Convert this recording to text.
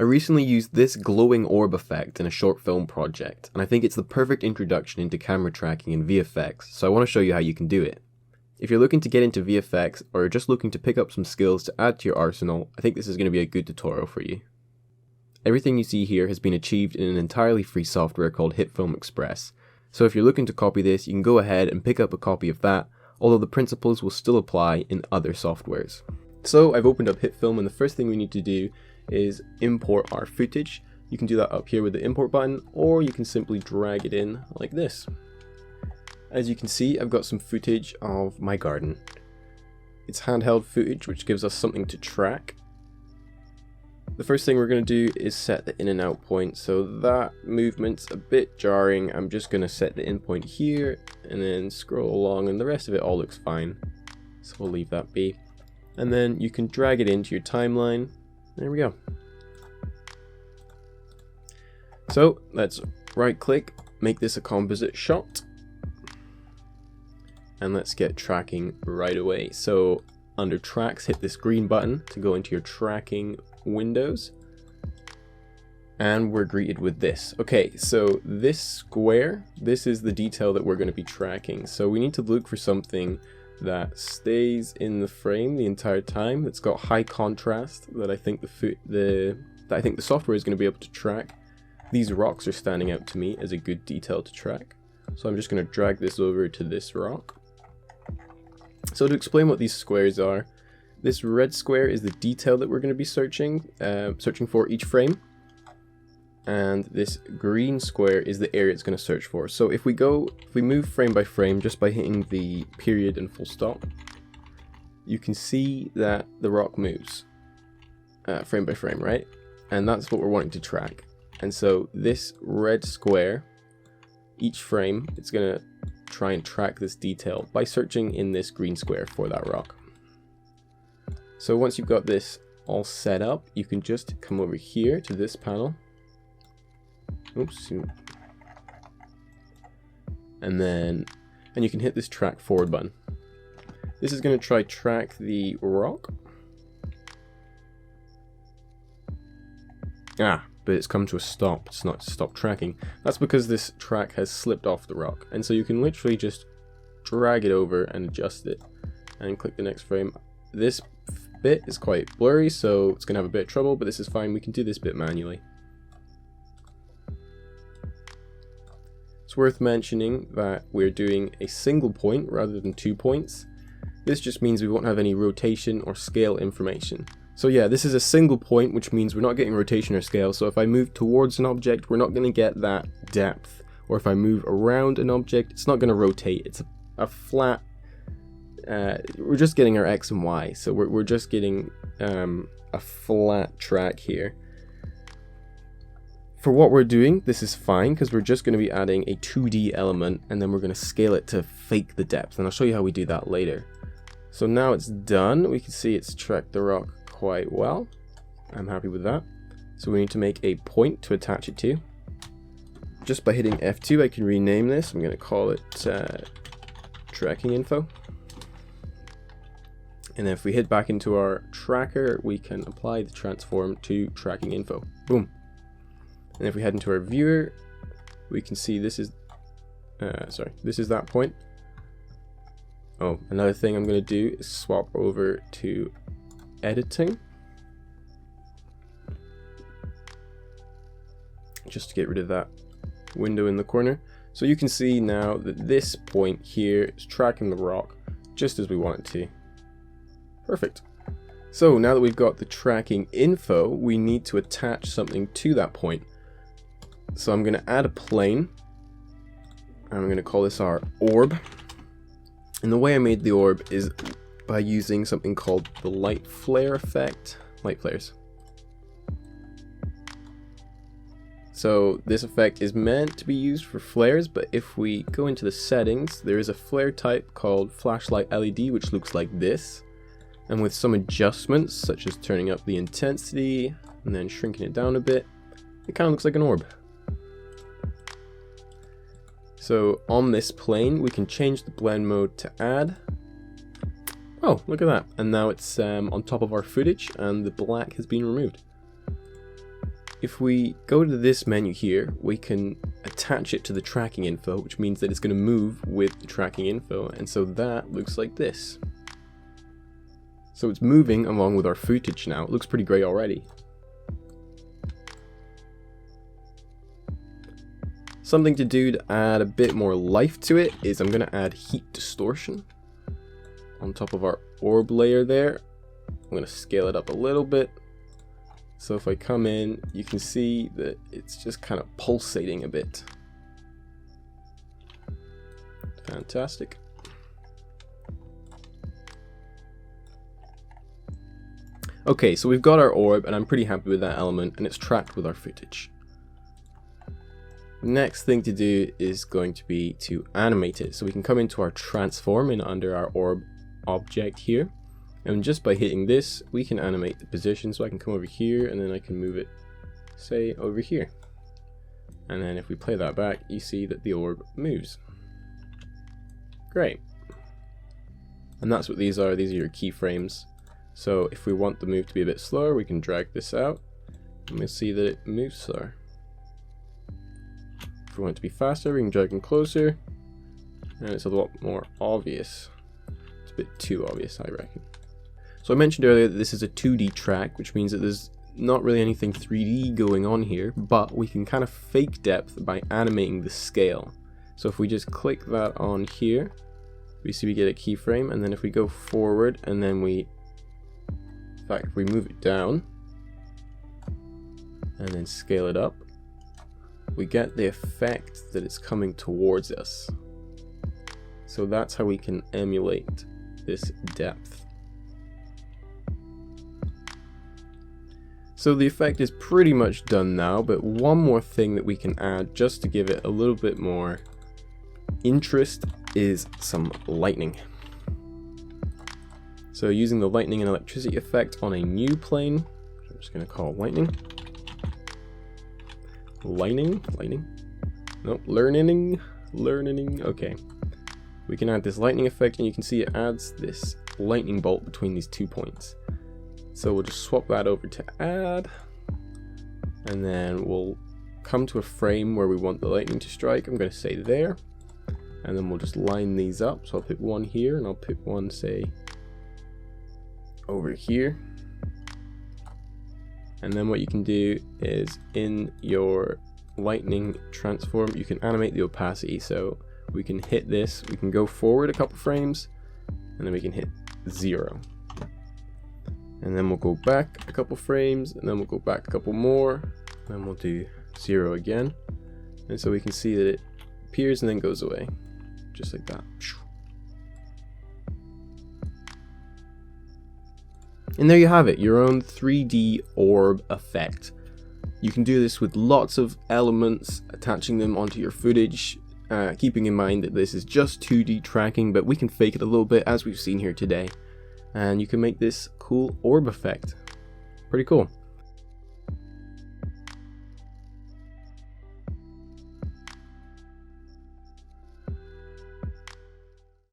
I recently used this glowing orb effect in a short film project, and I think it's the perfect introduction into camera tracking and VFX, so I want to show you how you can do it. If you're looking to get into VFX, or just looking to pick up some skills to add to your arsenal, I think this is going to be a good tutorial for you. Everything you see here has been achieved in an entirely free software called Hitfilm Express, so if you're looking to copy this, you can go ahead and pick up a copy of that, although the principles will still apply in other softwares. So I've opened up Hitfilm, and the first thing we need to do is import our footage. You can do that up here with the import button, or you can simply drag it in like this. As you can see, I've got some footage of my garden. It's handheld footage, which gives us something to track. The first thing we're going to do is set the in and out point, so that movement's a bit jarring. I'm just going to set the in point here and then scroll along, and the rest of it all looks fine, so we'll leave that be. And then you can drag it into your timeline. There we go. So let's right click, make this a composite shot, and let's get tracking right away. So under tracks, hit this green button to go into your tracking windows, and we're greeted with this. Okay, so this square, this is the detail that we're going to be tracking. So we need to look for something that stays in the frame the entire time, that's got high contrast, that I think the software is going to be able to track. These rocks are standing out to me as a good detail to track, so I'm just going to drag this over to this rock. So to explain what these squares are, this red square is the detail that we're going to be searching for each frame, and this green square is the area it's going to search for. So if we move frame by frame just by hitting the period and full stop, you can see that the rock moves frame by frame, right? And that's what we're wanting to track. And so this red square, each frame, it's going to try and track this detail by searching in this green square for that rock. So once you've got this all set up, you can just come over here to this panel. Oops. And you can hit this track forward button. This is going to try track the rock. But it's come to a stop. It's not stop tracking. That's because this track has slipped off the rock. And so you can literally just drag it over and adjust it and click the next frame. This bit is quite blurry, so it's going to have a bit of trouble, but this is fine. We can do this bit manually. It's worth mentioning that we're doing a single point rather than 2 points. This just means we won't have any rotation or scale information. So yeah, this is a single point, which means we're not getting rotation or scale. So if I move towards an object, we're not going to get that depth. Or if I move around an object, it's not going to rotate. It's a flat, we're just getting our X and Y. So we're just getting a flat track here. For what we're doing, this is fine, because we're just going to be adding a 2D element, and then we're going to scale it to fake the depth. And I'll show you how we do that later. So now it's done. We can see it's tracked the rock quite well. I'm happy with that. So we need to make a point to attach it to. Just by hitting F2, I can rename this. I'm going to call it tracking info. And then if we hit back into our tracker, we can apply the transform to tracking info. Boom. And if we head into our viewer, we can see this is this is that point. Oh, another thing I'm going to do is swap over to editing, just to get rid of that window in the corner. So you can see now that this point here is tracking the rock just as we want it to. Perfect. So now that we've got the tracking info, we need to attach something to that point. So I'm going to add a plane, and I'm going to call this our orb. And the way I made the orb is by using something called the light flare effect. Light flares. So this effect is meant to be used for flares, but if we go into the settings, there is a flare type called flashlight LED, which looks like this. And with some adjustments, such as turning up the intensity and then shrinking it down a bit, it kind of looks like an orb. So on this plane, we can change the blend mode to add. Oh, look at that. And now it's on top of our footage, and the black has been removed. if we go to this menu here, we can attach it to the tracking info, which means that it's going to move with the tracking info, and so that looks like this. So it's moving along with our footage now. It looks pretty great already. Something to do to add a bit more life to it is I'm going to add heat distortion on top of our orb layer there. I'm going to scale it up a little bit. So if I come in, you can see that it's just kind of pulsating a bit. Fantastic. Okay, so we've got our orb, and I'm pretty happy with that element, and it's tracked with our footage. Next thing to do is going to be to animate it. So we can come into our transform and under our orb object here. And just by hitting this, we can animate the position. So I can come over here, and then I can move it, say, over here. And then if we play that back, you see that the orb moves. Great. And that's what these are. These are your keyframes. So if we want the move to be a bit slower, we can drag this out, and we'll see that it moves slower. If we want it to be faster, we can drag them closer, and it's a lot more obvious. It's a bit too obvious, I reckon. So I mentioned earlier that this is a 2D track, which means that there's not really anything 3D going on here, but we can kind of fake depth by animating the scale. So if we just click that on here, we see we get a keyframe, and then if we go forward, and then we if we move it down and then scale it up, we get the effect that it's coming towards us. So that's how we can emulate this depth. So the effect is pretty much done now, but one more thing that we can add just to give it a little bit more interest is some lightning. So using the lightning and electricity effect on a new plane, I'm just going to call lightning. Lightning? Nope, learning. Okay. We can add this lightning effect, and you can see it adds this lightning bolt between these 2 points. So we'll just swap that over to add, and then we'll come to a frame where we want the lightning to strike. I'm going to say there, and then we'll just line these up. So I'll pick one here, and I'll pick one, say, over here. And then what you can do is in your lightning transform, you can animate the opacity. So we can hit this, we can go forward a couple frames, and then we can hit 0. And then we'll go back a couple frames, and then we'll go back a couple more, and then we'll do 0 again. And so we can see that it appears and then goes away, just like that. And there you have it, your own 3D orb effect. You can do this with lots of elements, attaching them onto your footage, keeping in mind that this is just 2D tracking, but we can fake it a little bit as we've seen here today. And you can make this cool orb effect. Pretty cool.